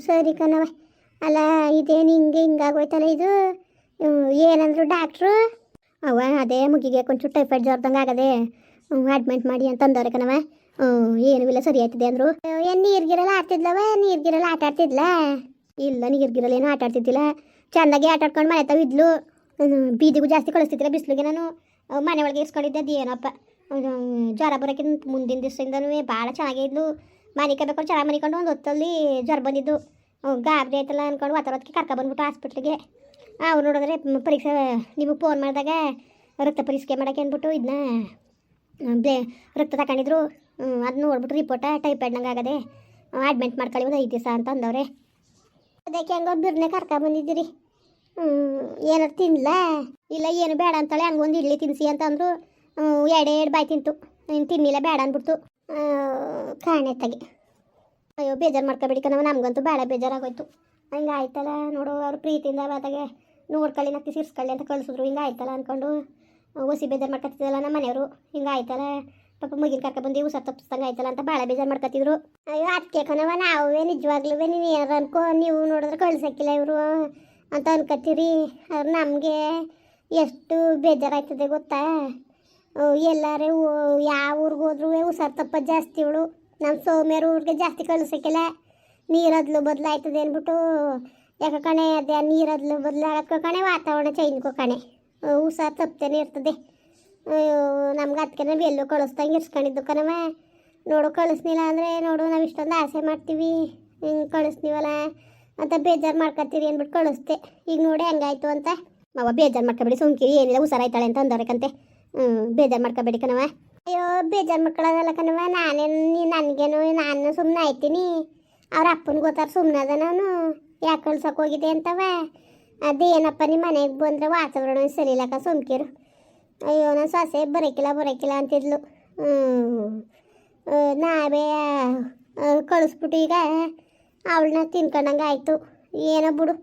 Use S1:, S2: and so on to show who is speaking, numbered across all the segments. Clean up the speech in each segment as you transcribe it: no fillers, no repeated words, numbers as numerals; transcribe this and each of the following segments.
S1: ಸರಿ ಕಣವ. ಅಲ್ಲ ಇದೇನು ಹಿಂಗಾಗೋಯ್ತಲ್ಲ ಇದು. ಏನಂದ್ರು ಡಾಕ್ಟ್ರು? ಅವ ಅದೇ ಮುಗಿಗೆ ಕೊಂಚೂರು ಟೈಫಾಯ್ಡ್ ಜ್ವರದಂಗೆ ಆಗದೆ, ಅಡ್ಮಿಟ್ ಮಾಡಿ ಅಂತ ಅಂದವ್ರೆ ಕಣವ. ಏನೂ ಇಲ್ಲ, ಸರಿ ಆಯ್ತಿದೆ ಅಂದರು. ಏನು ನೀರ್ಗಿರಲ್ಲ ಆಡ್ತಿದ್ಲವ? ನೀರ್ಗಿರಲ್ಲ ಆಟ ಆಡ್ತಿದ್ಲ? ಇಲ್ಲ, ನೀರ್ಗಿರಲ್ಲ ಏನು ಆಟ ಆಡ್ತಿದ್ದಿಲ್ಲ. ಚೆಂದಾಗಿ ಆಟ ಆಡ್ಕೊಂಡು ಮನೆ ತಾವು ಇದ್ಲು. ಬೀದಿಗೂ ಜಾಸ್ತಿ ಕಳಿಸ್ತಿದ್ದಿಲ್ಲ ಬಿಸಿಲಿಗೆ. ನಾನು ಮನೆ ಒಳಗೆ ಇರ್ಸ್ಕೊಂಡಿದ್ದೆ. ಅದು ಏನಪ್ಪ ಜ್ವರ ಬರೋಕ್ಕಿಂತ ಮುಂದಿನ ದಿವಸದಿಂದನೂ ಭಾಳ ಚೆನ್ನಾಗೇ ಇದ್ಲು. ಮನೆ ಕಬೇಕಾದ್ರೆ ಚೆನ್ನಾಗಿ ಮನಿಕೊಂಡು ಒಂದು ಹೊತ್ತಲ್ಲಿ ಜ್ವರ ಬಂದಿದ್ದು. ಗಾಬರಿ ಆಯ್ತಲ್ಲ ಅಂದ್ಕೊಂಡು ವಾತಾವರಣಕ್ಕೆ ಕರ್ಕೊಬಂದ್ಬಿಟ್ಟು ಹಾಸ್ಪಿಟ್ಲಿಗೆ. ಅವ್ರು ನೋಡಿದ್ರೆ ಪರೀಕ್ಷೆ ನಿಮಗೆ ಫೋನ್ ಮಾಡಿದಾಗ ರಕ್ತ ಪರೀಕ್ಷೆ ಮಾಡೋಕ್ಕೆ ಅಂದ್ಬಿಟ್ಟು ಇದನ್ನ ರಕ್ತ ತಗೊಂಡಿದ್ರು. ಅದು ನೋಡ್ಬಿಟ್ಟು ರಿಪೋರ್ಟ ಟೈಫಾಯ್ಡ್ನಂಗೆ ಆಗದೆ, ಅಡ್ಮಿಟ್ ಮಾಡ್ಕೊಳ್ಳಿ ಒಂದು 5 ದಿವಸ ಅಂತ ಅಂದವ್ರೆ. ಅದಕ್ಕೆ ಹೆಂಗೋ ಬಿರ್ನೆ ಕರ್ಕೊಬಂದಿದ್ದೀರಿ. ಏನಾರು ತಿನ್ನಲ? ಇಲ್ಲ, ಏನು ಬೇಡ ಅಂತಾಳೆ. ಹಂಗೊಂದು ಇಡ್ಲಿ ತಿನ್ನಿಸಿ ಅಂತ ಅಂದರು. ಎರಡೆರಡು ಬಾಯಿ ತಿಂತು. ಇನ್ನು ತಿನ್ನಿಲ್ಲ, ಬೇಡ ಅಂದ್ಬಿಡ್ತು. ಕಾಣೆತ್ತಾಗೆ ಅಯ್ಯೋ ಬೇಜಾರು ಮಾಡ್ಕೊಬೇಡಿ ಕಣವ, ನಮಗಂತೂ ಬೇಡ ಬೇಜಾರಾಗೋಯ್ತು. ಹಿಂಗೆ ಆಯ್ತಲ್ಲ ನೋಡು, ಅವ್ರು ಪ್ರೀತಿಯಿಂದ ಬಾದಾಗೆ ನೋಡ್ಕೊಳ್ಳಿ ನಕ್ಕಿ ಸಿರ್ಸ್ಕೊಳ್ಳಿ ಅಂತ ಕಳಿಸಿದ್ರು. ಹಿಂಗೆ ಆಯ್ತಲ್ಲ ಅಂದ್ಕೊಂಡು ಹೊಸಿ ಬೇಜಾರು ಮಾಡ್ಕೊತಿದ್ದಲ್ಲ ನಮ್ಮ ಮನೆಯವರು. ಹಿಂಗೆ ಆಯ್ತಲ್ಲ ಪಾಪ ಮುಗಿನ ಕರ್ಕೊಬಂದು ಹುಷಾರು ತಪ್ಪಿಸ್ದಂಗೆ ಆಯ್ತಲ್ಲ ಅಂತ ಭಾಳ ಬೇಜಾರು ಮಾಡ್ಕೊತಿದ್ರು. ಅಯ್ಯೋ ಅದಕ್ಕೆ ಕಣವ, ನಾವೇ ನಿಜವಾಗ್ಲೂ ನೀವು ಏನಾರು ಅನ್ಕೋ, ನೀವು ನೋಡಿದ್ರೆ ಕಳ್ಸಕ್ಕಿಲ್ಲ ಇವರು ಅಂತ ಅನ್ಕೋತೀರಿ. ಅವ್ರು ನಮಗೆ ಎಷ್ಟು ಬೇಜಾರಾಯ್ತದೆ ಗೊತ್ತಾ? ಎಲ್ಲಾರೇ ಯಾವ ಊರಿಗೆ ಹೋದ್ರೂ ಹುಷಾರು ತಪ್ಪದು ಜಾಸ್ತಿ. ಇವಳು ನಮ್ಮ ಸೌಮ್ಯರು ಊರಿಗೆ ಜಾಸ್ತಿ ಕಳ್ಸಕ್ಕಿಲ್ಲ. ನೀರದ್ಲು ಬದಲಾಯ್ತದೆ ಅಂದ್ಬಿಟ್ಟು ಯಾಕೆ ಕಣೆ, ಅದೇ ನೀರದ್ಲು ಬದಲಾಗಕ್ಕೆ ಕಣೆ, ವಾತಾವರಣ ಚೇಂಜ್ಕೋ ಕಣೆ, ಹುಷಾರು ತಪ್ಪೇನೆ ಇರ್ತದೆ. ನಮ್ಗೆ ಅದಕ್ಕೆ ನಾವು ಎಲ್ಲೂ ಕಳಿಸ್ದಂಗೆ ಇರ್ಸ್ಕೊಂಡಿದ್ದು ಕಣವ. ನೋಡು ಕಳಿಸ್ನಿಲ್ಲ ಅಂದರೆ ನೋಡು, ನಾವು ಇಷ್ಟೊಂದು ಆಸೆ ಮಾಡ್ತೀವಿ, ಹಿಂಗೆ ಕಳಿಸ್ತೀವಲ್ಲ ಅಂತ ಬೇಜಾರು ಮಾಡ್ಕೊತೀರಿ ಅಂದ್ಬಿಟ್ಟು ಕಳಿಸ್ತೆ. ಈಗ ನೋಡಿ ಹೆಂಗಾಯ್ತು ಅಂತ. ಅವ ಬೇಜಾರು ಮಾಡ್ಕೊಬೇಡಿ, ಸುಮ್ಕಿರಿ, ಏನಿಲ್ಲ ಹುಷಾರಾಯ್ತಾಳೆ ಅಂತ ಅಂದವ್ರೆಕಂತೆ. ಬೇಜಾರು ಮಾಡ್ಕೊಬೇಡಿ ಕಣವ. ಅಯ್ಯೋ ಬೇಜಾರು ಮಾಡ್ಕೊಳ್ಳೋದಲ್ಲ ಕಣವ, ನನಗೇನು ನಾನು ಸುಮ್ಮನೆ ಆಯ್ತೀನಿ. ಅವ್ರ ಅಪ್ಪನಿಗೆ ಗೊತ್ತಾರ ಸುಮ್ಮನೆ ಅದ ನಾನು ಯಾಕೆ ಕಳ್ಸೋಕೆ ಹೋಗಿದೆ ಅಂತವ. ಅದೇನಪ್ಪ ನಿಮ್ಮ ಮನೆಗೆ ಬಂದರೆ ವಾತಾವರಣ ಸರಿ ಇಲ್ಲಕ್ಕ, ಸುಮ್ಕಿರು. ಅಯ್ಯೋ ನಾನು ಸೊಸೆ ಬರೋಕ್ಕಿಲ್ಲ ಅಂತಿದ್ಲು. ನಾವೇ ಕಳಿಸ್ಬಿಟ್ಟು ಈಗ ಅವಳನ್ನ ತಿನ್ಕೊಂಡಂಗೆ ಆಯಿತು. ಏನೋ ಬಿಡು,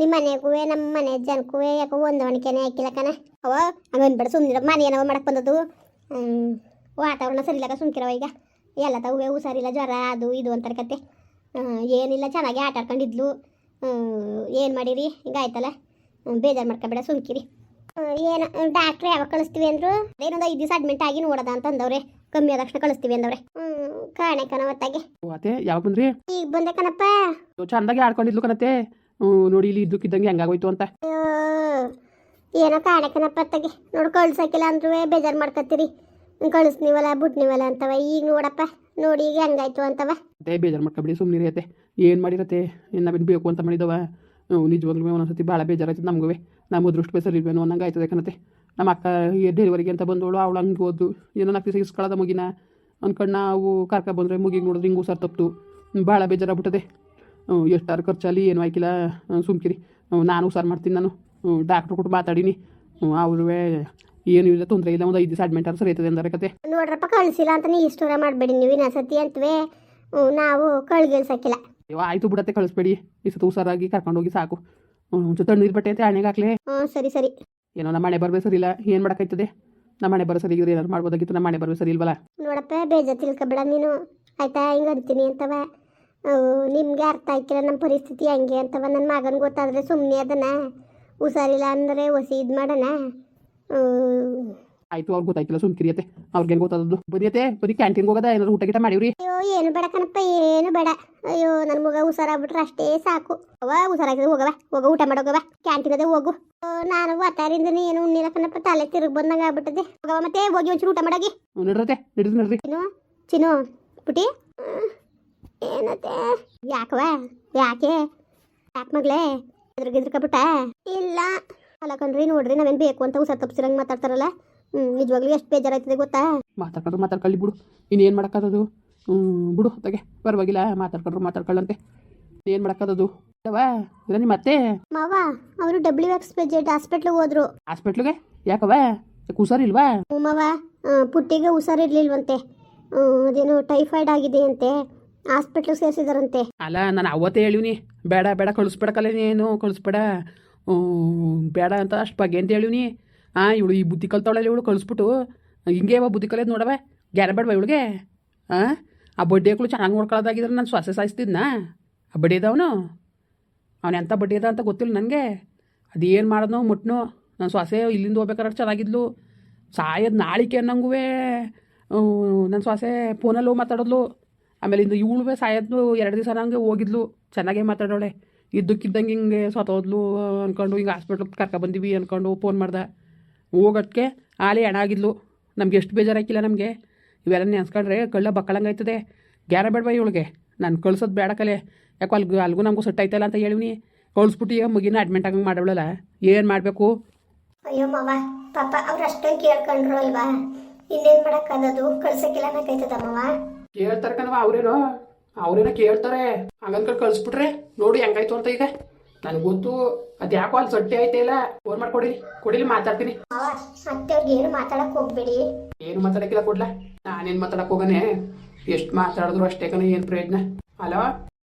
S1: ನಿಮ್ಮ ಮನೆಗೂ ನಮ್ಮ ಮನೆ ಜನಕ್ಕೂ ಯಾಕೋ ಹೊಂದಾಣಿಕೆನೇ ಹಾಕಿಲ್ಲ ಕಣ. ಅವ ಹಂಗೆ ಅಂದ್ಬೇಡ, ಸುಮ್ಮನೆ ಮನೆ ಏನವ ಮಾಡಕ್ಕೆ ಬಂದದ್ದು. ವಾತಾವರಣ ಸರಿ ಇಲ್ಲಕ್ಕ, ಸುಮ್ಕಿರವ. ಈಗ ಎಲ್ಲ ತಾವು ಹುಷಾರಿಲ್ಲ, ಜ್ವರ ಅದು ಇದು ಅಂತಾರೆ ಕತೆ. ಏನಿಲ್ಲ, ಚೆನ್ನಾಗಿ ಆಟ ಆಡ್ಕೊಂಡಿದ್ಲು. ಏನು ಮಾಡಿರಿ ಹಿಂಗಾಯ್ತಲ್ಲ, ಬೇಜಾರು ಮಾಡ್ಕೊಬೇಡ, ಸುಮ್ಕಿರಿ. ಏನು ಡಾಕ್ಟ್ರು ಯಾವಾಗ ಕಳಿಸ್ತೀವಿ ಅಂದರು? ಏನೊಂದು 5 ದಿವಸ ಅಡ್ಮಿಟ್ ಆಗಿ ನೋಡೋದ ಅಂತ ಅಂದವ್ರೆ. ಕಮ್ಮಿ ಆದ ತಕ್ಷಣ ಕಳಿಸ್ತೀವಿ ಅಂದವ್ರೆ. ಕಾಣೆ ಕಣವತ್ತಾಗೆ.
S2: ಅತ್ತೆ ಯಾವಾಗ ಬಂದ್ರಿ?
S1: ಈಗ ಬಂದೆ ಕಣಪ್ಪ.
S2: ಚಂದಾಗಿ ಆಡ್ಕೊಂಡಿದ್ಲು ಕಣತ್ತೆ. ನೋಡಿ ಇಲ್ಲಿ ಇದ್ದಕ್ಕಿದ್ದಂಗೆ ಹೆಂಗಾಗೋಯ್ತು ಅಂತ.
S1: ಏನೋ ಕಾಣೆ ಕಣಪ್ಪ ಅತ್ತಾಗೆ. ನೋಡು ಕಳ್ಸಕ್ಕಿಲ್ಲ ಅಂದ್ರೂ ಬೇಜಾರು ಮಾಡ್ಕೊತೀರಿ, ಕಳಿಸ್ನೀವಲ್ಲ ಬಿಟ್ನಿವಲ್ಲ ಅಂತವ. ಈಗ ನೋಡಪ್ಪ, ನೋಡಿ ಈಗ ಹೆಂಗಾಯ್ತು ಅಂತವ.
S2: ಅದೇ ಬೇಜಾರು ಮಾಡ್ಕೊಬಿಡಿ, ಸುಮ್ಮನಿರಿ ಅತ್ತೆ. ಏನು ಮಾಡಿರತ್ತೆ, ನಾವೇನು ಬೇಕು ಅಂತ ಮಾಡಿದವ. ನಿಜವಾಗ್ಲೂ ಒಂದೊಂದ್ಸತಿ ಭಾಳ ಬೇಜಾರಾಯ್ತದೆ ನಮಗೂ. ನಮ್ಮ ಅದೃಷ್ಟ ಬೇಸರ ಇಲ್ವೇನೋ ಅನ್ನಂಗೆ ಆಯ್ತದೆ ಕಣತ್ತೆ. ನಮ್ಮ ಅಕ್ಕ ಡೆಲಿವರಿಗೆ ಅಂತ ಬಂದವಳು, ಅವಳು ಹಂಗೆ ಹೋದ್ಲು. ಏನೋ 4 ದಿವಸ ಇಸ್ಕೊಳ್ಳೋದ ಮುಗಿನ ಅಂದ್ಕೊಂಡು ನಾವು ಕರ್ಕೊಬಂದ್ರೆ ಮುಗಿಗೆ ನೋಡಿದ್ರೆ ಹಿಂಗೆ ಹುಷಾರು ತಪ್ಪಿತು. ಭಾಳ ಬೇಜಾರಾಗ್ಬಿಟ್ಟದೆ. ಎಷ್ಟಾರು ಖರ್ಚಲ್ಲಿ ಏನೂ ಆಯ್ಕಿಲ್ಲ, ಸುಮ್ಕಿರಿ. ನಾನು ಹುಷಾರು ಮಾಡ್ತೀನಿ. ನಾನು ಡಾಕ್ಟ್ರು ಕೊಟ್ಟು ಮಾತಾಡೀನಿ. ಅವ್ರೂ ಏನು ಇಲ್ಲ, ತೊಂದರೆ ಇಲ್ಲ, ಒಂದು 5 ದಿವಸ ಅಡ್ಮಿಟ್ ಆದ್ರೆ ಸರಿ ಆಯ್ತದೆ ಅಂದಾರೆ ಕತೆ. ನೋಡ್ರಪ್ಪ,
S1: ಕಳಿಸಿಲ್ಲ ಅಂತ ನೀವು ಇಷ್ಟೂರ ಮಾಡಬೇಡಿ. ನೀವು ಇನ್ನೊಂದ್ಸತಿ ಅಂತವೇ ನಾವು ಕಳ್ಗಿಳ್ಸಕ್ಕಿಲ್ಲ.
S2: ಆಯಿತು ಬಿಡತ್ತೆ, ಕಳಿಸ್ಬೇಡಿ. ಈ ಸತಿ ಹುಷಾರಾಗಿ ಕರ್ಕೊಂಡೋಗಿ ಸಾಕು. ಒಂಚೂರು ತಣ್ಣೀರು ಬಟ್ಟೆ ಅಂತ ಹಣೆಗೆ ಹಾಕ್ಲೆ.
S1: ಸರಿ ಸರಿ.
S2: ಏನೋ ನಮ್ಮ ಮನೆ ಬರಬೇಕು ಸರಿ ಇಲ್ಲ, ಏನು ಮಾಡೋಕ್ಕಾಯ್ತದೆ? ನಮ್ಮ ಮನೆ ಬರೋ ಸರಿ ಇವ್ರು ಏನಾರು ಮಾಡ್ಬೋದಾಗಿತ್ತು. ನಮ್ಮ ಮನೆ ಬರಬೇಕು ಸರಿ ಇಲ್ವಲ್ಲ.
S1: ನೋಡಪ್ಪ, ಬೇಜಾರು ತಿಳ್ಕೊಬೇಡ ನೀನು, ಆಯ್ತಾ? ಹಿಂಗೆ ಅಂತೀನಿ ಅಂತವ. ನಿಮಗೆ ಅರ್ಥ ಆಯ್ತಿಲ್ಲ ನಮ್ಮ ಪರಿಸ್ಥಿತಿ ಹೆಂಗೆ ಅಂತವ. ನನ್ನ ಮಗನಿಗೆ ಗೊತ್ತಾದರೆ ಸುಮ್ಮನೆ ಅದನ್ನ ಹುಷಾರಿಲ್ಲ ಅಂದರೆ ಹೊಸಿ ಇದು ಮಾಡೋಣ.
S2: ಆಯಿತು, ಅವ್ರಿಗೆ ಗೊತ್ತಾಯ್ತಿಲ್ಲ, ಸುಮ್ಕಿರಿಯತ್ತೆ. ಅವ್ರಿಗೇನು ಗೊತ್ತಾದದ್ದು? ಬರಿಯತ್ತೆ, ಬರೀ ಕ್ಯಾಂಟೀನ್ಗೆ ಹೋಗೋದ? ಏನಾದ್ರು ಊಟ ಗಿಟ ಮಾಡಿವ್ರಿ?
S1: ಅಯ್ಯೋ ಏನು ಬೇಡ ಕಣಪ್ಪ, ಏನು ಬೇಡ. ಅಯ್ಯೋ ನನ್ನ ಮಗ ಹುಷಾರಾಗ್ಬಿಟ್ರೆ ಅಷ್ಟೇ ಸಾಕು. ಅವ ಹುಷಾರಾಗಿದೆ, ಹೋಗ ಊಟ ಮಾಡೋಗವ, ಕ್ಯಾಂಟೀನ್ ಅದೇ ಹೋಗು. ನಾನು ವಾತಾರಿಂದನೇ ಏನು ಉಣ್ಣಿಲ್ಲ ಕಣಪ್ಪ, ತಲೆ ತಿರುಗಿ ಬಂದಂಗೆ ಆಗ್ಬಿಟ್ಟದೆ. ಹೋಗವ ಮತ್ತೆ, ಹೋಗಿ ಒಂಚೂರು ಊಟ ಮಾಡಾಗಿ.
S2: ನಡ್ರತೆ, ನಡ್ರಿ.
S1: ಚಿನ್ನು ಪುಟಿ, ಏನತ್ತೆ? ಯಾಕವ? ಯಾಕೆ ಮಗಳೇ ಎದ್ರಕಬಿಟ್ಟ? ಇಲ್ಲ ಅಲ್ಲ ಕಣ್ರಿ, ನೋಡ್ರಿ ನಾವೇನು ಬೇಕು ಅಂತ ಹುಷಾರು ತಪ್ಪಿಸಿರಂಗೆ ಮಾತಾಡ್ತಾರಲ್ಲ. ನಿಜವಾಗ್ಲೂ ಎಷ್ಟು ಬೇಜಾರಾಯ್ತದೆ ಗೊತ್ತಾ?
S2: ಮಾತಾಡ್ಕೊಳ್ಳಿ ಬಿಡು, ಇನ್ನೇನು ಮಾಡೋಕ್ಕಾದದು? ಬಿಡು ತಗೆ, ಪರವಾಗಿಲ್ಲ, ಮಾತಾಡ್ಕೊಳ್ಳಂತೆ. ಏನು ಮಾಡೋಕ್ಕಾದದು? ಇಲ್ಲ ನಿಮ್ಮ ಅತ್ತೆ
S1: ಮಾವ ಅವರು WXYZ ಹಾಸ್ಪಿಟ್ಲಿಗೆ ಹೋದ್ರು.
S2: ಹಾಸ್ಪಿಟ್ಲಿಗೆ? ಯಾಕವ? ಹುಷಾರಿಲ್ವಾ?
S1: ಮಾವ, ಪುಟ್ಟಿಗೆ ಹುಷಾರಿರ್ಲಿಲ್ವಂತೆ. ಅದೇನು ಟೈಫಾಯ್ಡ್ ಆಗಿದೆ ಅಂತೆ, ಹಾಸ್ಪಿಟ್ಲಿಗೆ ಸೇರಿಸಿದಾರಂತೆ.
S2: ಅಲ್ಲ, ನಾನು ಅವತ್ತೇ ಹೇಳಿವ್ನಿ, ಬೇಡ ಕಳಿಸ್ಬೇಡಕ್ಕಲ್ಲ, ನೀನು ಕಳಿಸ್ಬೇಡ, ಬೇಡ ಅಂತ ಅಷ್ಟು ಬಗ್ಗೆ ಅಂತ ಹೇಳಿವ್ನಿ. ಇವಳು ಈ ಬುದ್ಧಿ ಕಲ್ತಾವಳಲ್ಲ, ಇವಳು ಕಳಿಸ್ಬಿಟ್ಟು ಹಿಂಗೆ ಬುದ್ಧಿ ಕಲಿಯೋದು ನೋಡವ. ಗ್ಯಾರ ಬೇಡವಾ ಇವಳಿಗೆ? ಆ ಬಡ್ಡಿಗಳು ಚೆನ್ನಾಗಿ ನೋಡ್ಕೊಳ್ಳೋದಾಗಿದ್ರೆ ನಾನು ಶ್ವಾಸ ಸಾಯಿಸ್ತಿದ್ನಾ? ಬಡ್ಡಿ ಇದ್ದವನು ಅವನು ಎಂಥ ಬಡ್ಡಿ ಅದ ಅಂತ ಗೊತ್ತಿಲ್ಲ ನನಗೆ. ಅದೇನು ಮಾಡಿದ್ನೋ ಮುಟ್ನೋ. ನನ್ನ ಸೊಸೆ ಇಲ್ಲಿಂದ ಹೋಗ್ಬೇಕಾದ್ರೆ ಚೆನ್ನಾಗಿದ್ಲು, ಸಾಯೋದು ನಾಳಿಕೆ ಅನ್ನಂಗೂ ನನ್ನ ಸೊಸೆ ಫೋನಲ್ಲಿ ಮಾತಾಡೋದ್ಲು. ಆಮೇಲೆ ಇಂದು ಇವಳು ಸಾಯೋದು 2 ದಿವಸ ನಂಗೆ ಹೋಗಿದ್ಲು, ಚೆನ್ನಾಗೇ ಮಾತಾಡೋಳೆ. ಇದ್ದಕ್ಕಿದ್ದಂಗೆ ಹಿಂಗೆ ಸತ್ತೋದ್ಲು ಅಂದ್ಕೊಂಡು ಹಿಂಗೆ ಹಾಸ್ಪಿಟ್ಲಿಗೆ ಕರ್ಕೊಬಂದಿವಿ ಅಂದ್ಕೊಂಡು ಫೋನ್ ಮಾಡ್ದೆ. ಹೋಗೋದಕ್ಕೆ ಆಲೆ ಹೆಣ ಆಗಿದ್ಲು. ನಮ್ಗೆ ಎಷ್ಟು ಬೇಜಾರಾಕಿಲ್ಲ ನಮಗೆ. ಇವೆಲ್ಲ ನೆನ್ಸ್ಕೊಂಡ್ರೆ ಕಳ್ಳ ಬಕ್ಕಳಂಗಾಯ್ತದೆ. ಗ್ಯಾರ ಬೇಡವಾ ಇವಳಿಗೆ, ನಾನು ಕಳ್ಸೋದು ಬೇಡ ಕಲೆ. ಯಾಕೋ ಅಲ್ಗೂ ನಮಗೂ ಸೆಟ್ ಆಯ್ತಲ್ಲ ಅಂತ ಹೇಳಿವ್ನಿ. ಕಳಿಸ್ಬಿಟ್ಟು ಈಗ ಮಗಿನ ಅಡ್ಮಿಟ್ ಆಗಂಗೆ ಮಾಡವಳಲ್ಲ, ಏನು ಮಾಡಬೇಕು?
S1: ಅಯ್ಯೋ ಮಾವ, ಪಾಪ ಅವ್ರು ಅಷ್ಟೊಂದು ಕೇಳ್ಕೊಂಡ್ರು ಅಲ್ವಾ, ಇನ್ನೇನು ಮಾಡೋಕ್ಕಾಗೋದು, ಕಳ್ಸಕ್ಕಿಲ್ಲ ಅನ್ನಕೈತದ ಮಾವ.
S2: ಕೇಳ್ತಾರೆ ಕಣವ, ಅವ್ರೇನೋ ಕೇಳ್ತಾರೆ. ಹಂಗನ್ಕೊಂಡು ಕಳಿಸ್ಬಿಟ್ರೆ ನೋಡಿ ಹೆಂಗಾಯ್ತು ಅಂತ. ಈಗ ನನಗೆ ಗೊತ್ತು ಅದು ಯಾಕೋ ಅಲ್ಲಿ ಸೊಟ್ಟೆ ಐತೆ ಇಲ್ಲ. ಫೋನ್ ಕೊಡಿಲಿ ಮಾತಾಡ್ತೀನಿ.
S1: ಮಾವ, ಅತ್ತೆಯವ್ರಿಗೆ ಏನು ಮಾತಾಡಕ್ಕೆ ಹೋಗ್ಬೇಡಿ.
S2: ಏನು ಮಾತಾಡಕ್ಕಿಲ್ಲ, ಕೊಡ್ಲ ನಾನೇನು ಮಾತಾಡಕ್ಕೆ ಹೋಗನೆ. ಎಷ್ಟು ಮಾತಾಡಿದ್ರು ಅಷ್ಟೇ ಕಣ, ಏನು ಪ್ರಯೋಜನ? ಹಲೋ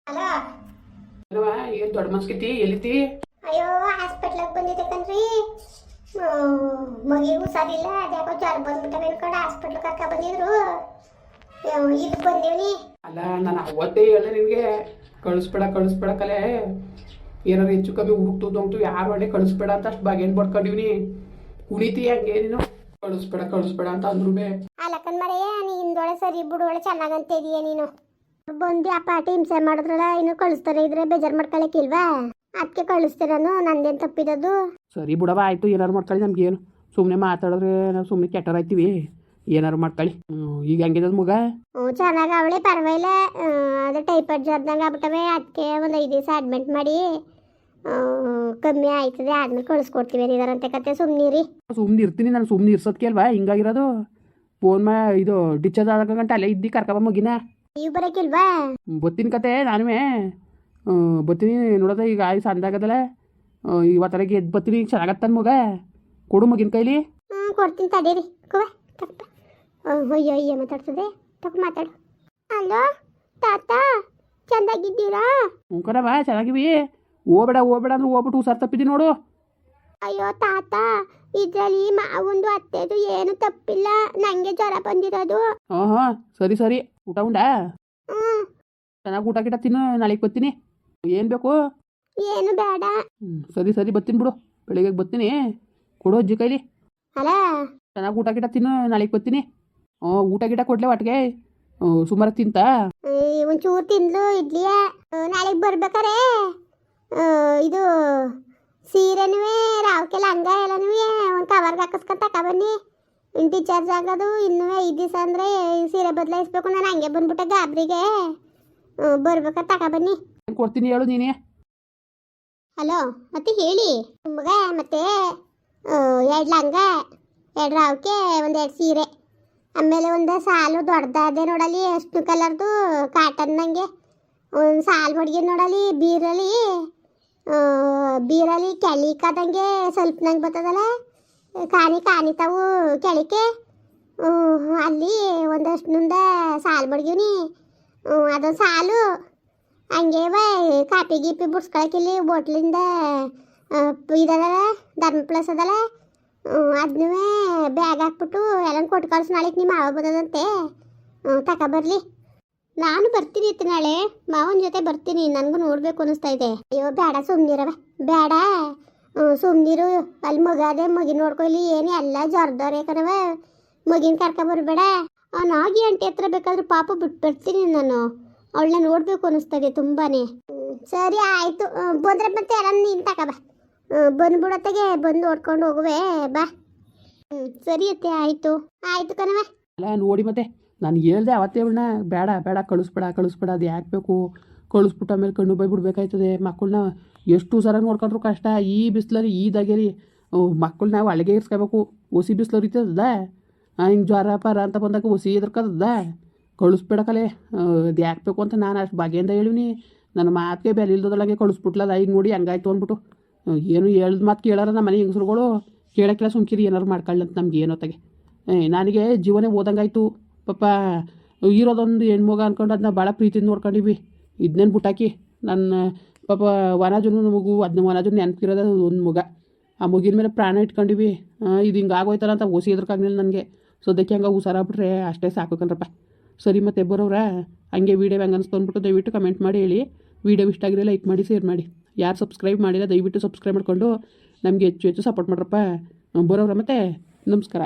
S1: ಅಲೋ
S2: ಅಲ್ವ, ಏನು ದೊಡ್ಡ ಮನ್ಸ್ಕಿತಿ, ಎಲ್ಲಿತಿ?
S1: ಅಯ್ಯೋ ಹಾಸ್ಪಿಟ್ಲಿಗೆ ಬಂದಿದ್ದೆ ಕಣ್ರಿ. ಮಗಿ ಹುಷಾರಿಲ್ಲ, ಅದ್ಯಾಕೋ ಜ್ವರ ಬಂದ್ಬಿಟ್ಟವೆ ಅನ್ಕೊಂಡು ಹಾಸ್ಪಿಟ್ಲ್ ಕರ್ಕ ಬಂದಿದ್ರು. ಈಗ ಬಂದೀವಿ.
S2: ಅಲ್ಲ, ನಾನು ಅವತ್ತೇ ಹೇಳಿದೆ ನಿನಗೆ ಕಳಿಸ್ಬೇಡ ಕಲೆ. ಏನಾರು ಹೆಚ್ಚು ಕಮ್ಮಿ ಹುಡುಕ್ತದಂತು ಯಾರು ಅಡೆ ಕಳಿಸ್ಬೇಡ ಅಂತ ಅಷ್ಟು ಬಾಗೇನು ಬಡ್ಕೊಂಡಿವ್ನಿ. ಕುಣಿತಿ ಹಂಗೆ ನೀನು ಕಳಿಸ್ಬೇಡ ಅಂತ ಅಂದ್ರು ಬೇ.
S1: ಅಲ್ಲಕ್ಕನ್ ಮರೆಯ ನೀ ಹಿಂದೊಳೆ ಸರಿ ಬಿಡುವಳೆ ಚೆನ್ನಾಗಂತ ಇದೀಯ ನೀನು. ಬಂದು ಆ ಪಾಟಿ ಹಿಂಸೆ ಮಾಡಿದ್ರಲ್ಲ, ಇನ್ನು ಕಳಿಸ್ತಾರೆ ಇದ್ರೆ ಬೇಜಾರು ಮಾಡ್ಕೊಳಕ್ಕಿಲ್ವಾ? ಅದಕ್ಕೆ ಕಳಿಸ್ತೀರಾನು, ನಂದೇನು ತಪ್ಪಿದದು.
S2: ಸರಿ ಬಿಡವ, ಆಯಿತು. ಏನಾರು ಮಾಡ್ಕೊಳ್ಳಿ, ನಮ್ಗೇನು. ಸುಮ್ಮನೆ ಮಾತಾಡಿದ್ರೆ ನಾವು ಸುಮ್ಮನೆ ಕೆಟ್ಟರಾಯ್ತೀವಿ. ಏನಾರು ಮಾಡ್ಕೊಳ್ಳಿ. ಈಗ ಹೆಂಗಿದ ಮಗ?
S1: ಚೆನ್ನಾಗಿ ಅವಳೆ, ಪರವಾಗಿಲ್ಲ. ಅದೇ ಟೈಫಾಯ್ಡ್ ಜ್ವರದಂಗೆ ಆಗ್ಬಿಟ್ಟವೆ. ಅದಕ್ಕೆ ಒಂದು 5 ದಿವಸ ಅಡ್ಮಿಟ್ ಮಾಡಿ ಕಮ್ಮಿ ಆಯ್ತದೆ, ಆದ್ಮೇಲೆ ಕಳಿಸ್ಕೊಡ್ತೀವಿ ಏನಿದಾರಂತೆ ಕತೆ. ಸುಮ್ಮನಿರಿ.
S2: ಸುಮ್ಮನೆ ಇರ್ತೀನಿ ನಾನು. ಸುಮ್ಮನೆ ಇರ್ಸೋದಕ್ಕೆ ಅಲ್ವಾ ಹಿಂಗಾಗಿರೋದು. ಫೋನ್ ಇದು ಡಿಸ್ಚಾರ್ಜ್ ಆದ ಗಂಟೆ ಅಲ್ಲೇ ಇದ್ದು ಕರ್ಕೊಬ ಮಗಿನ.
S1: ನೀವು ಬರೋಕ್ಕಿಲ್ವಾ?
S2: ಬತ್ತೀನಿ ಕತೆ, ನಾನು ಬತ್ತೀನಿ ನೋಡೋದ. ಈಗ ಆಯ್ತು ಸಂದಾಗದಲ್ಲ, ಇವತ್ತರೆಗೆ ಎದ್ದು ಬತ್ತೀನಿ. ಚೆನ್ನಾಗತ್ತಾನ ಮಗ, ಕೊಡು ಮಗಿನ ಕೈಲಿ.
S1: ಕೊಡ್ತೀನಿ ತಡೀರಿ. ಕುವ ತಪ್ಪ. ಅಯ್ಯೋ ಮಾತಾಡ್ತದೆ, ತಪ್ಪ ಮಾತಾಡು. ಹಲೋ ತಾತ, ಚೆಂದಾಗಿದ್ದೀರಾ?
S2: ಕಣವ, ಚೆನ್ನಾಗಿವಿ. ಹೋಗ್ಬೇಡ ಅಂದ್ರೆ ಹೋಗ್ಬಿಟ್ಟು ಹುಷಾರು ತಪ್ಪಿದ್ದೀನಿ ನೋಡು.
S1: ಅಯ್ಯೋ ತಾತ, ಇದರಲ್ಲಿ ಮಾವೊಂದು ಅತ್ತೆದು ಏನು ತಪ್ಪಿಲ್ಲ, ನನಗೆ ಜ್ವರ ಬಂದಿರೋದು.
S2: ಹಾಂ ಸರಿ. ಊಟ ಉಂಡಾ? ಚೆನ್ನಾಗಿ ಊಟ ಗಿಟ ತಿನ್ನು, ನಾಳೆಗೆ ಬರ್ತೀನಿ. ಏನು ಬೇಕು?
S1: ಏನು ಬೇಡ.
S2: ಸರಿ ಬರ್ತೀನಿ ಬಿಡು. ಬೆಳಿಗ್ಗೆ ಬರ್ತೀನಿ, ಕೊಡು ಅಜ್ಜಿ ಕೈಲಿ.
S1: ಅಲ್ಲ,
S2: ಚೆನ್ನಾಗಿ ಊಟ ಗಿಟ ತಿನ್ನು, ನಾಳೆಗೆ ಬರ್ತೀನಿ. ಊಟ ಗಿಟ ಕೊಡ್ಲೆ ಒಟ್ಟಿಗೆ ಸುಮಾರು ತಿಂತ.
S1: ಒಂಚೂರು ತಿಂದ್ಲು ಇಡ್ಲಿಯ. ನಾಳೆಗೆ ಬರ್ಬೇಕಾರೆ ಇದು ಸೀರೆನೂ ರಾವ್ಕೆಲ್ಲ ಹಂಗ ಎಲ್ಲನೂ ಒಂದು ಕವರ್ಗೆ ಹಾಕಿಸ್ಕೊಂಡು ತಗೊಬನ್ನಿ. ಡಿಸ್ಚಾರ್ಜ್ ಆಗೋದು ಇನ್ನೂ 5 ದಿವಸ ಅಂದರೆ ಸೀರೆ ಬದಲಾಯಿಸ್ಬೇಕು. ನಾನು ಹಂಗೆ ಬಂದ್ಬಿಟ್ಟೆ ಗಾಬರಿಗೆ. ಬರ್ಬೇಕಾದ್ರೆ ತಗೊಬನ್ನಿ.
S2: ಕೊಡ್ತೀನಿ, ಹೇಳು ನೀನೇ.
S1: ಹಲೋ, ಮತ್ತೆ ಹೇಳಿ ಮಗ. ಮತ್ತೆ 2 ಲಂಗ, 2 ರಾವ್ಕೆ, 1 2 ಸೀರೆ, ಆಮೇಲೆ ಒಂದು ಸಾಲು ದೊಡ್ಡದಾದೆ ನೋಡಲಿ, ಅಷ್ಟು ಕಲರ್ದು ಕಾಟನ್ನಂಗೆ ಒಂದು ಸಾಲು ಮಡ್ಗಿ ನೋಡಲಿ. ಬೀರಲ್ಲಿ ಕೆಳಿಕಾದಂಗೆ ಸ್ವಲ್ಪ ನಂಗೆ ಬರ್ತದಲ್ಲ, ಕಾಣಿತಾವು ಕೆಳಿಕೆ. ಅಲ್ಲಿ ಒಂದಷ್ಟು ಸಾಲು ಮಡ್ಗಿವ್ನಿ. ಅದೊಂದು ಸಾಲು ಹಂಗೆ ಕಾಪಿ ಗೀಪಿ ಬಿಡ್ಸ್ಕೊಳಕಿಲ್ಲಿ ಬೋಟ್ಲಿಂದ ಇದಲ್ಲ, ಧರ್ಮ ಪ್ಲಸ್ ಅದಲ್ಲ, ಅದನ್ನೂ ಬ್ಯಾಗ್ ಹಾಕ್ಬಿಟ್ಟು ಎಲ್ಲ ಕೊಟ್ಟು ಕಳ್ಸಿ. ನಾಳೆಗೆ ನಿಮ್ಮ ಮಾವ ಬರೋದಂತೆ, ತಗೊಬರ್ಲಿ. ನಾನು ಬರ್ತೀನಿ ಇತ್ತು ನಾಳೆ, ಮಾವನ ಜೊತೆ ಬರ್ತೀನಿ. ನನಗೂ ನೋಡಬೇಕು ಅನ್ನಿಸ್ತಾ ಇದೆ. ಅಯ್ಯೋ ಬೇಡ, ಸುಮ್ಮನಿರವೆ ಬೇಡ. ಸುಮ್ಮನಿರು. ಅಲ್ಲಿ ಮಗ ಅದೇ, ಮಗಿ ನೋಡ್ಕೊಲಿ. ಏನು ಎಲ್ಲ ಜ್ವರದವ್ರೆ ಕಣವ, ಮಗಿನ ಕರ್ಕೊಬರ್ಬೇಡ. ನಾಗಿ ಆಂಟಿ ಹತ್ರ ಬೇಕಾದ್ರೆ ಪಾಪ ಬಿಟ್ಟು ಬರ್ತೀನಿ ನಾನು. ಅವಳನ್ನ ನೋಡಬೇಕು ಅನ್ನಿಸ್ತಾ ಇದೆ ತುಂಬಾ. ಸರಿ ಆಯಿತು, ಬಂದ್ರೆ ಮತ್ತೆ ಎಲ್ಲ ನೀನು ತಗೊಬ. ಬಂದ್ಬಿಡತ್ತೆಗೆ ಬಂದು ನೋಡ್ಕೊಂಡು ಹೋಗುವೆ ಬಾ. ಸರಿ ಅತ್ತೆ, ಆಯಿತು ಕಣವ.
S2: ಅಲ್ಲ ನೋಡಿ, ಮತ್ತೆ ನಾನು ಹೇಳ್ದೆ ಅವತ್ತೇ ಅವಳನ್ನ, ಬೇಡ ಕಳಿಸ್ಬೇಡ. ಅದು ಯಾಕೆ ಬೇಕು? ಕಳಿಸ್ಬಿಟ್ಟು ಆಮೇಲೆ ಕಣ್ಣು ಬೈ ಬಿಡ್ಬೇಕಾಯ್ತದೆ. ಮಕ್ಕಳನ್ನ ಎಷ್ಟು ಸರ ನೋಡ್ಕೊಂಡ್ರು ಕಷ್ಟ. ಈ ಬಿಸಿಲಲ್ಲಿ ಈ ದಾಗೇರಿ ಮಕ್ಕಳನ್ನ ನಾವು ಅಲ್ಲಿಗೆ ಇರ್ಸ್ಕೋಬೇಕು. ಒಸಿ ಬಿಸಿಲು ಇರ್ತದ, ಹಿಂಗೆ ಜ್ವರ ಪರ ಅಂತ ಬಂದಾಗ ಒಸಿ ಎದ್ರಕದ. ಕಳಿಸ್ಬೇಡ ಕಲೆ. ಅದು ಯಾಕೆ ಬೇಕು ಅಂತ ನಾನು ಅಷ್ಟು ಭಾಗ್ಯದಿಂದ ಹೇಳಿವ್ನಿ. ನನ್ನ ಮಾತಿಗೆ ಬೆಲೆ ಇಲ್ದೊಳಗೆ ಕಳಿಸ್ಬಿಟ್ಲಲ್ಲ. ಈಗ ನೋಡಿ ಹಂಗಾಯ್ತು ಅಂದ್ಬಿಟ್ಟು ಏನು ಹೇಳ್ದ ಮಾತು ಕೇಳಾರ ನಮ್ಮ ಮನೆ ಹೆಂಗಸ್ರುಗಳು. ಕೇಳೋಕ್ಕಿಲ್ಲ, ಸುಮ್ಕಿರಿ, ಏನಾರು ಮಾಡ್ಕೊಳ್ಳಂತ ನಮ್ಗೆ ಏನೊತ್ತಾಗೆ. ನನಗೆ ಜೀವನೇ ಓದಂಗಾಯ್ತು ಪಾಪ. ಇರೋದೊಂದು ಹೆಣ್ಮಗ ಅಂದ್ಕೊಂಡು ಅದನ್ನ ಭಾಳ ಪ್ರೀತಿಯಿಂದ ನೋಡ್ಕೊಂಡಿವಿ. ಇದನ್ನೇನು ಬಿಟ್ಟಾಕಿ ನನ್ನ ಪಾಪ ವನಜನ ಮಗು, ಅದನ್ನ ವನಜನ ನೆನಪಿರೋದು ಒಂದು ಮಗ. ಆ ಮಗಿನ ಮೇಲೆ ಪ್ರಾಣ ಇಟ್ಕೊಂಡಿವಿ. ಇದು ಹಿಂಗೆ ಆಗೋಯ್ತಲ್ಲ ಅಂತ ಓಸಿ ಎದ್ರಕ್ಕಾಗಲಿಲ್ಲ ನನಗೆ. ಸದ್ಯಕ್ಕೆ ಹಂಗೆ ಹುಷಾರಾಗ್ಬಿಟ್ರೆ ಅಷ್ಟೇ ಸಾಕು ಕಣ್ರಪ್ಪ. ಸರಿ, ಮತ್ತೆ ಬರೋರ ಹಂಗೆ ವೀಡಿಯೋ ಹೆಂಗೆ ಅನಿಸ್ತು ಅಂದ್ಬಿಟ್ಟು ದಯವಿಟ್ಟು ಕಮೆಂಟ್ ಮಾಡಿ ಹೇಳಿ. ವೀಡಿಯೋ ಇಷ್ಟ ಆಗಿದ್ರೆ ಲೈಕ್ ಮಾಡಿ ಶೇರ್ ಮಾಡಿ. ಯಾರು ಸಬ್ಸ್ಕ್ರೈಬ್ ಮಾಡಿಲ್ಲ ದಯವಿಟ್ಟು ಸಬ್ಸ್ಕ್ರೈಬ್ ಮಾಡಿಕೊಂಡು ನಮಗೆ ಹೆಚ್ಚು ಹೆಚ್ಚು ಸಪೋರ್ಟ್ ಮಾಡ್ರಪ್ಪ. ಬರೋರ ಮತ್ತೆ ನಮಸ್ಕಾರ.